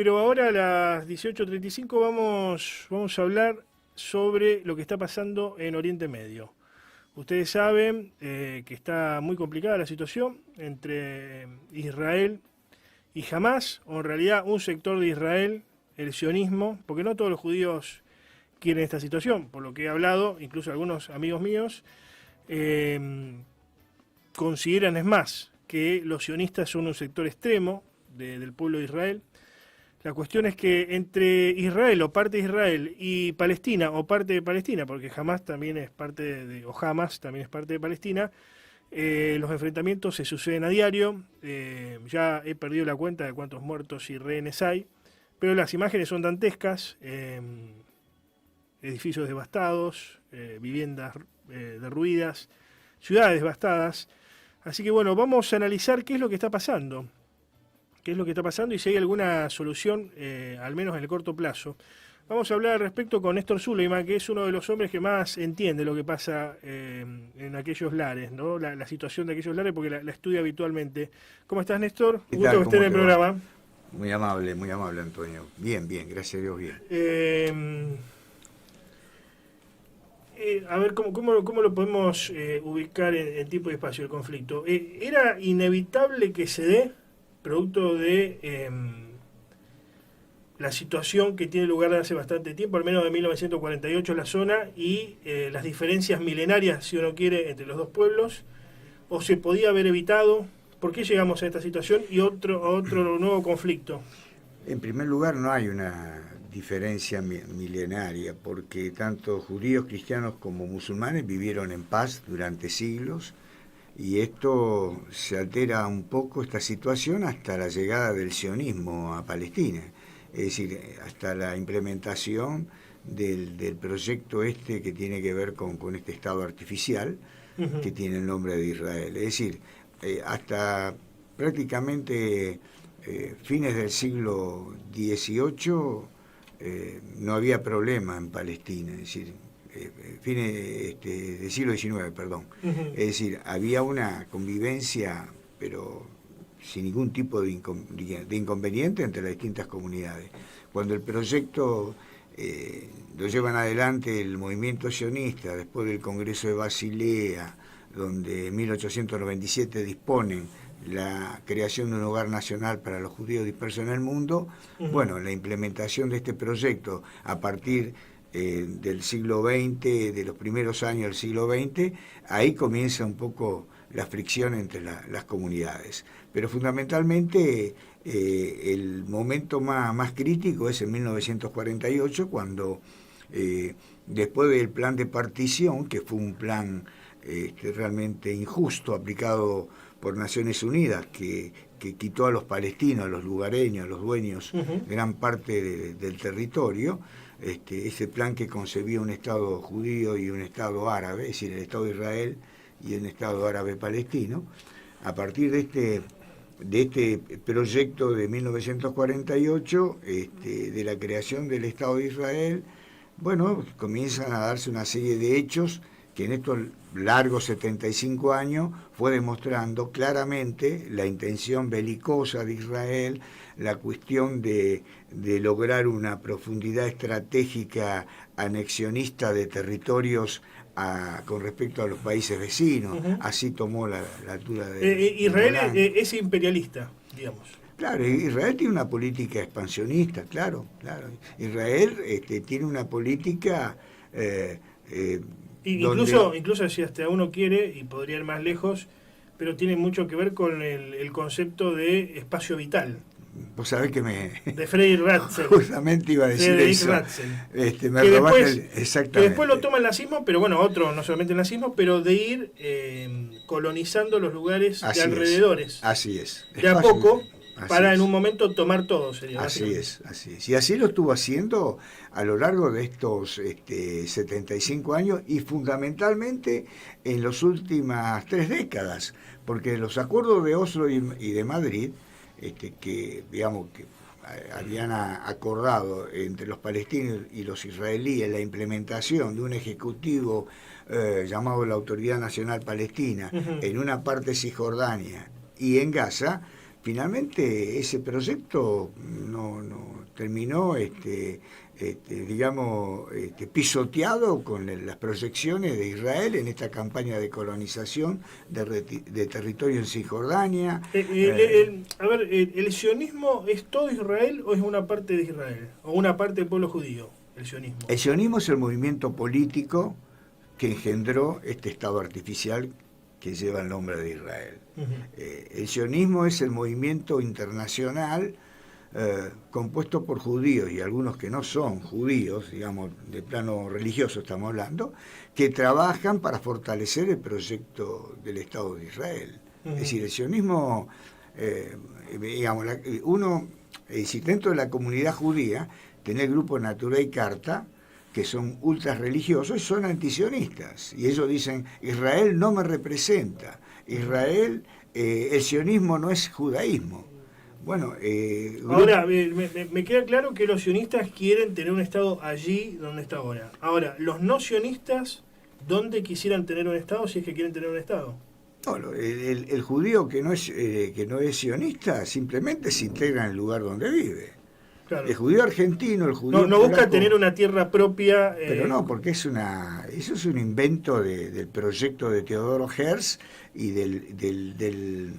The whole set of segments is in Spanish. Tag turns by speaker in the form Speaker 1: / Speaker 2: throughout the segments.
Speaker 1: Pero ahora a las 18:35 vamos a hablar sobre lo que está pasando en Oriente Medio. Ustedes saben que está muy complicada la situación entre Israel y Hamás, o en realidad un sector de Israel, el sionismo, porque no todos los judíos quieren esta situación, por lo que he hablado, incluso algunos amigos míos, consideran, es más, que los sionistas son un sector extremo del pueblo de Israel. La cuestión es que entre Israel o parte de Israel y Palestina o parte de Palestina, porque Hamas también es parte o Hamas también es parte de Palestina, los enfrentamientos se suceden a diario. Ya he perdido la cuenta de cuántos muertos y rehenes hay, pero las imágenes son dantescas. Edificios devastados, viviendas derruidas, ciudades devastadas. Así que bueno, vamos a analizar qué es lo que está pasando. Qué es lo que está pasando y si hay alguna solución, al menos en el corto plazo. Vamos a hablar al respecto con Néstor Zuleiman, que es uno de los hombres que más entiende lo que pasa en aquellos lares, ¿no? La situación de aquellos lares, porque la estudia habitualmente. ¿Cómo estás, Néstor?
Speaker 2: ¿Qué
Speaker 1: Un gusto
Speaker 2: tal?
Speaker 1: que estés en
Speaker 2: ¿Cómo
Speaker 1: el
Speaker 2: te va?
Speaker 1: programa.
Speaker 2: Muy amable, Antonio. Bien, gracias a Dios, bien.
Speaker 1: A ver, ¿cómo lo podemos ubicar en tiempo y espacio el conflicto? ¿Era inevitable que se dé, producto de la situación que tiene lugar desde hace bastante tiempo, al menos de 1948 en la zona, y las diferencias milenarias, si uno quiere, entre los dos pueblos? ¿O se podía haber evitado? ¿Por qué llegamos a esta situación y otro nuevo conflicto?
Speaker 2: En primer lugar, no hay una diferencia milenaria, porque tanto judíos, cristianos como musulmanes vivieron en paz durante siglos, y esto se altera un poco, esta situación, hasta la llegada del sionismo a Palestina. Es decir, hasta la implementación del proyecto este que tiene que ver con este Estado artificial, que tiene el nombre de Israel. Es decir, hasta prácticamente fines del siglo XVIII no había problema en Palestina, es decir, fines del siglo XIX, perdón. Es decir, había una convivencia, pero sin ningún tipo de inconveniente entre las distintas comunidades. Cuando el proyecto lo llevan adelante el movimiento sionista, después del Congreso de Basilea, donde en 1897 disponen la creación de un hogar nacional para los judíos dispersos en el mundo, bueno, la implementación de este proyecto a partir del siglo XX, de los primeros años del siglo XX, ahí comienza un poco la fricción entre las comunidades. Pero fundamentalmente el momento más crítico es en 1948, cuando después del plan de partición, que fue un plan realmente injusto, aplicado por Naciones Unidas, que quitó a los palestinos, a los lugareños, a los dueños, gran parte del territorio, ese plan que concebía un Estado judío y un Estado árabe, es decir, el Estado de Israel y un Estado árabe palestino. A partir de este proyecto de 1948, de la creación del Estado de Israel, bueno, comienzan a darse una serie de hechos que en estos largos 75 años fue demostrando claramente la intención belicosa de Israel, la cuestión de lograr una profundidad estratégica anexionista de territorios con respecto a los países vecinos. Así tomó la altura de
Speaker 1: Israel
Speaker 2: Golán.
Speaker 1: es imperialista, digamos.
Speaker 2: Claro, Israel tiene una política expansionista, claro. Israel tiene una política
Speaker 1: Incluso si hasta uno quiere, y podría ir más lejos, pero tiene mucho que ver con el concepto de espacio vital.
Speaker 2: Vos sabés que
Speaker 1: de Frederick Ratzel.
Speaker 2: Justamente iba a decir eso.
Speaker 1: Ratzel.
Speaker 2: Me robaste exactamente.
Speaker 1: Que después lo toma el nazismo, pero bueno, otro, no solamente el nazismo, pero de ir colonizando los lugares de alrededores.
Speaker 2: Así es.
Speaker 1: De a poco, para
Speaker 2: es.
Speaker 1: en un momento tomar todo, sería.
Speaker 2: Así es. Y así lo estuvo haciendo a lo largo de estos 75 años, y fundamentalmente en las últimas 3 décadas, porque los acuerdos de Oslo y de Madrid, que digamos que habían acordado entre los palestinos y los israelíes la implementación de un ejecutivo llamado la Autoridad Nacional Palestina en una parte de Cisjordania y en Gaza. Finalmente ese proyecto no terminó pisoteado con las proyecciones de Israel en esta campaña de colonización de territorio en Cisjordania.
Speaker 1: ¿El sionismo es todo Israel o es una parte de Israel? ¿O una parte del pueblo judío, el sionismo?
Speaker 2: El sionismo es el movimiento político que engendró este Estado artificial que lleva el nombre de Israel. El sionismo es el movimiento internacional compuesto por judíos y algunos que no son judíos, digamos, de plano religioso estamos hablando, que trabajan para fortalecer el proyecto del Estado de Israel. Es decir, el sionismo, dentro de la comunidad judía, tenés el grupo Natura y Carta, que son ultras religiosos y son antisionistas. Y ellos dicen, Israel no me representa, Israel, el sionismo no es judaísmo. Bueno,
Speaker 1: ahora, me queda claro que los sionistas quieren tener un Estado allí donde está ahora. Ahora, los no sionistas, ¿dónde quisieran tener un Estado si es que quieren tener un Estado?
Speaker 2: No, el judío que no es sionista simplemente se integra en el lugar donde vive. Claro. El judío argentino, el judío
Speaker 1: no busca tener una tierra propia.
Speaker 2: Pero no, porque eso es un invento del proyecto de Teodoro Herz y de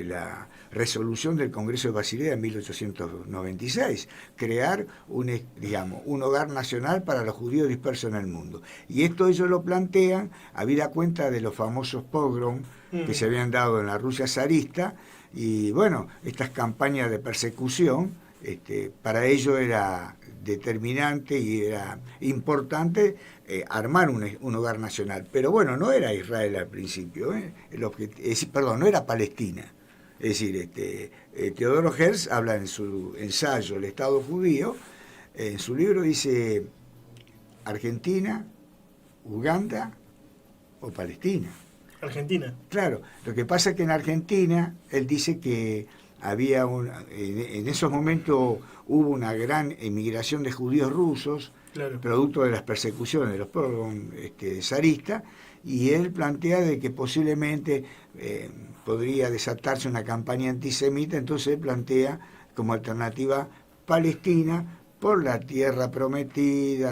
Speaker 2: la resolución del Congreso de Basilea en 1896, crear un hogar nacional para los judíos dispersos en el mundo. Y esto ellos lo plantean habida cuenta de los famosos pogroms que se habían dado en la Rusia zarista, y bueno, estas campañas de persecución, para ello era determinante y era importante armar un hogar nacional. Pero bueno, no era Israel al principio, no era Palestina. Es decir, Teodoro Herz habla en su ensayo El Estado Judío, en su libro dice Argentina, Uganda o Palestina.
Speaker 1: Argentina.
Speaker 2: Claro, lo que pasa es que en Argentina él dice que había en esos momentos hubo una gran emigración de judíos rusos, claro, producto de las persecuciones de los pogroms zaristas, y él plantea de que posiblemente podría desatarse una campaña antisemita, entonces él plantea como alternativa Palestina por la tierra prometida,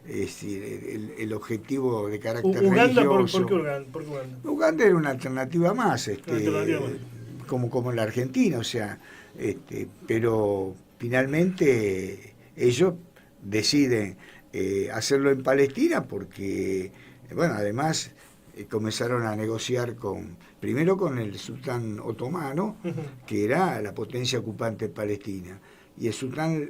Speaker 2: el objetivo de carácter religioso.
Speaker 1: ¿Por qué Uganda?
Speaker 2: Uganda era una alternativa más, como la Argentina, o sea, pero finalmente ellos deciden hacerlo en Palestina porque, bueno, además comenzaron a negociar primero con el sultán otomano, que era la potencia ocupante en Palestina. Y el sultán...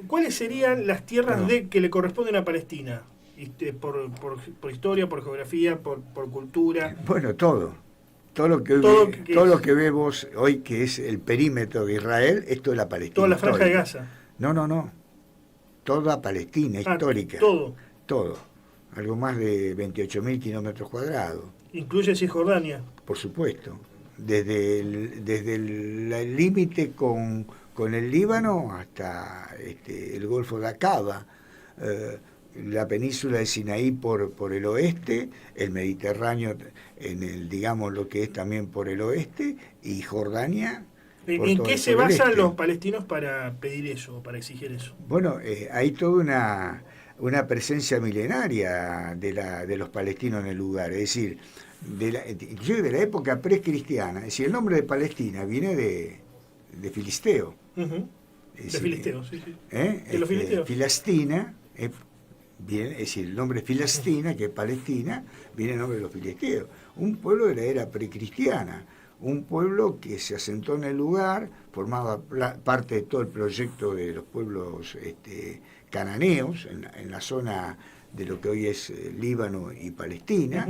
Speaker 1: ¿Cuáles serían las tierras que le corresponden a Palestina? Por historia, por geografía, por cultura.
Speaker 2: Bueno, todo lo que vemos hoy, que es el perímetro de Israel, esto es la Palestina.
Speaker 1: Toda la franja de Gaza.
Speaker 2: No. Toda Palestina histórica. Todo. Algo más de 28.000 kilómetros cuadrados.
Speaker 1: ¿Incluye Cisjordania?
Speaker 2: Por supuesto. Desde el límite con el Líbano hasta el Golfo de Aqaba, la península de Sinaí por el oeste, el Mediterráneo lo que es también por el oeste, y Jordania.
Speaker 1: ¿En qué se basan los palestinos para pedir eso, para exigir eso?
Speaker 2: Bueno, hay toda una presencia milenaria de los palestinos en el lugar, es decir, inclusive de la época precristiana. Es decir, el nombre de Palestina viene de filisteo.
Speaker 1: De filisteo, sí.
Speaker 2: De
Speaker 1: los filisteos.
Speaker 2: Filastina, es decir, el nombre Filastina, que es Palestina, viene del nombre de los filisteos. Un pueblo de la era precristiana, un pueblo que se asentó en el lugar, formaba parte de todo el proyecto de los pueblos cananeos, en la zona de lo que hoy es Líbano y Palestina,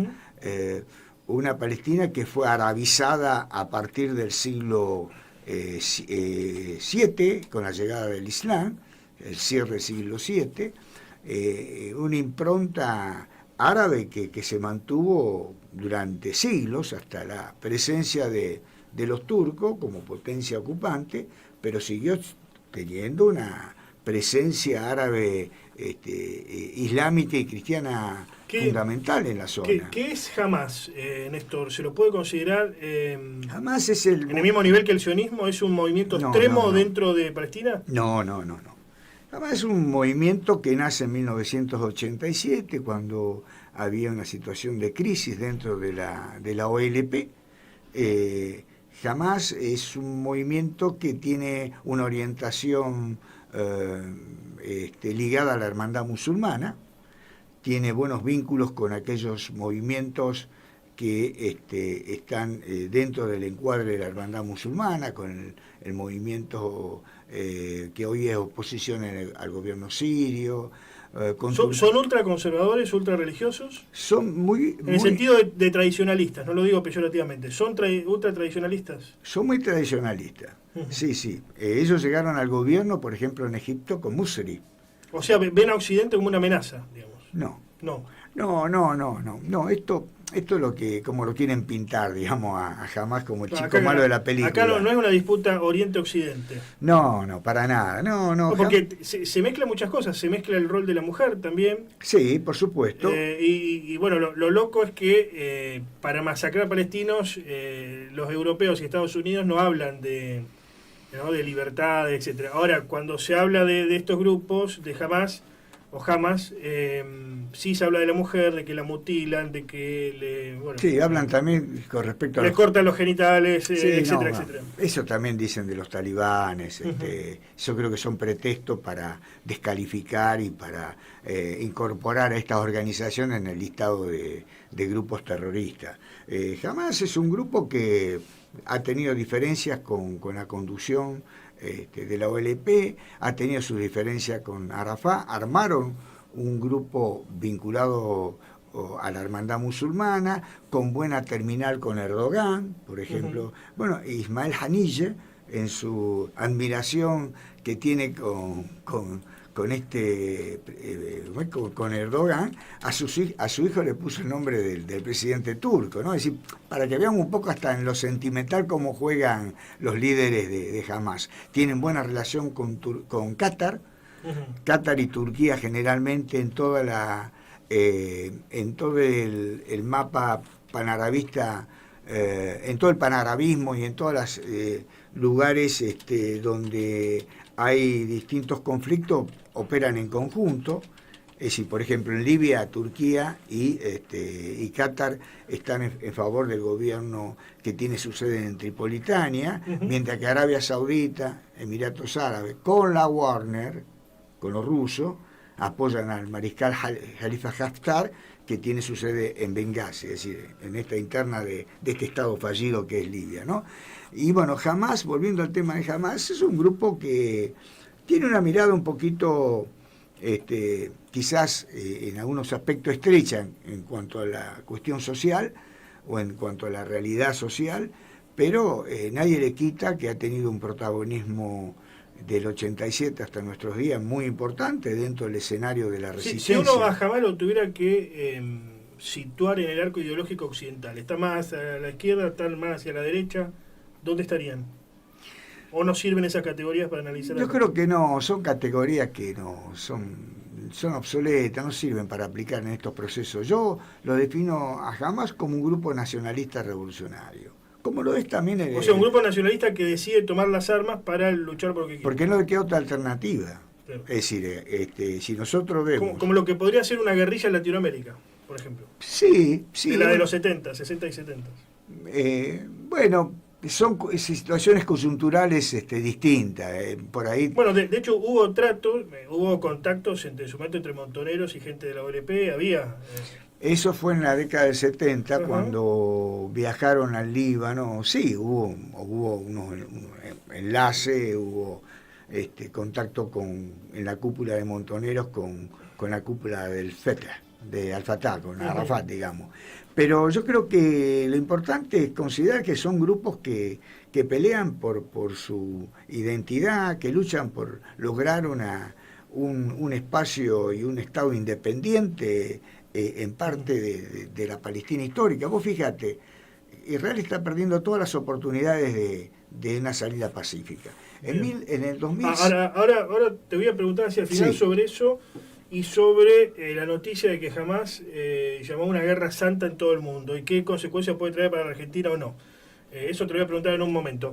Speaker 2: una Palestina que fue arabizada a partir del siglo VII, con la llegada del Islam, el cierre del siglo VII, una impronta árabe que se mantuvo durante siglos hasta la presencia de los turcos como potencia ocupante, pero siguió teniendo una presencia árabe, islámica y cristiana fundamental en la zona.
Speaker 1: ¿Qué es Hamás, Néstor? ¿Se lo puede considerar
Speaker 2: Hamás es
Speaker 1: en el mismo nivel que el sionismo? ¿Es un movimiento extremo dentro de Palestina?
Speaker 2: No. Hamás es un movimiento que nace en 1987, cuando había una situación de crisis dentro de la OLP. Hamás es un movimiento que tiene una orientación ligada a la hermandad musulmana, tiene buenos vínculos con aquellos movimientos que están dentro del encuadre de la hermandad musulmana, con el movimiento que hoy es oposición al gobierno sirio.
Speaker 1: ¿Son ultraconservadores, ultrarreligiosos?
Speaker 2: Son muy...
Speaker 1: En el sentido de tradicionalistas, no lo digo peyorativamente. ¿Son ultratradicionalistas?
Speaker 2: Son muy tradicionalistas, sí. Ellos llegaron al gobierno, por ejemplo, en Egipto con Musri.
Speaker 1: O sea, ven a Occidente como una amenaza, digamos.
Speaker 2: No, esto es lo que, como lo quieren pintar, digamos, a Hamás como el chico malo de la película.
Speaker 1: Acá no es una disputa Oriente-Occidente.
Speaker 2: No, para nada, no.
Speaker 1: Porque se mezclan muchas cosas, se mezcla el rol de la mujer también.
Speaker 2: Sí, por supuesto.
Speaker 1: Y bueno, lo loco es que para masacrar palestinos, los europeos y Estados Unidos no hablan de libertad, etcétera. Ahora, cuando se habla de estos grupos, de Hamás, sí se habla de la mujer, de que la mutilan, de que
Speaker 2: sí, hablan también con respecto a...
Speaker 1: Les cortan los genitales, etcétera, etcétera.
Speaker 2: Eso también dicen de los talibanes, yo creo que son pretextos para descalificar y para incorporar a estas organizaciones en el listado de grupos terroristas. Hamás es un grupo que ha tenido diferencias con la conducción de la OLP, ha tenido sus diferencias con Arafat, armaron un grupo vinculado a la hermandad musulmana, con buena terminal con Erdogan, por ejemplo. Bueno, Ismael Haniyeh, en su admiración que tiene con Erdogan, a su hijo le puso el nombre del presidente turco, ¿no? Es decir, para que veamos un poco hasta en lo sentimental cómo juegan los líderes de Hamás. Tienen buena relación con Qatar. Qatar y Turquía generalmente en todo el mapa panarabista, en todo el panarabismo y en todos los lugares donde hay distintos conflictos, operan en conjunto. Es decir, por ejemplo, en Libia, Turquía y Qatar están en favor del gobierno que tiene su sede en Tripolitania, mientras que Arabia Saudita, Emiratos Árabes, con la Wagner, con los rusos, apoyan al mariscal Khalifa Haftar, que tiene su sede en Benghazi, es decir, en esta interna de este estado fallido que es Libia, ¿no? Y bueno, Hamás, volviendo al tema de Hamás, es un grupo que tiene una mirada un poquito, quizás en algunos aspectos estrecha en cuanto a la cuestión social o en cuanto a la realidad social, pero nadie le quita que ha tenido un protagonismo del 87 hasta nuestros días muy importante dentro del escenario de la resistencia.
Speaker 1: Si uno a Hamás lo tuviera que situar en el arco ideológico occidental, ¿está más a la izquierda, está más hacia la derecha? ¿Dónde estarían? ¿O no sirven esas categorías para analizar?
Speaker 2: Yo creo que no, son categorías que no son obsoletas, no sirven para aplicar en estos procesos. Yo lo defino a Hamás como un grupo nacionalista revolucionario. Como lo es también
Speaker 1: o sea, un grupo nacionalista que decide tomar las armas para luchar por lo que quiere.
Speaker 2: Porque no le queda otra alternativa. Claro. Es decir, si nosotros vemos...
Speaker 1: Como lo que podría ser una guerrilla en Latinoamérica, por ejemplo.
Speaker 2: Sí.
Speaker 1: De la de los 60 y 70.
Speaker 2: Bueno, son situaciones coyunturales distintas. Por ahí...
Speaker 1: Bueno, de hecho hubo tratos, hubo contactos en su momento entre montoneros y gente de la OLP, había...
Speaker 2: Eso fue en la década del 70, cuando viajaron al Líbano. Sí, hubo unos enlaces, hubo contacto en la cúpula de montoneros con la cúpula del Fatah, de Al-Fatah, con Arafat, digamos. Pero yo creo que lo importante es considerar que son grupos que pelean por su identidad, que luchan por lograr un espacio y un Estado independiente en parte de la Palestina histórica. Vos fíjate, Israel está perdiendo todas las oportunidades de una salida pacífica.
Speaker 1: Bien.
Speaker 2: En el 2000...
Speaker 1: Ahora te voy a preguntar hacia el final
Speaker 2: Sí.
Speaker 1: sobre eso y sobre la noticia de que jamás llamó a una guerra santa en todo el mundo y qué consecuencias puede traer para la Argentina o no. Eso te lo voy a preguntar en un momento.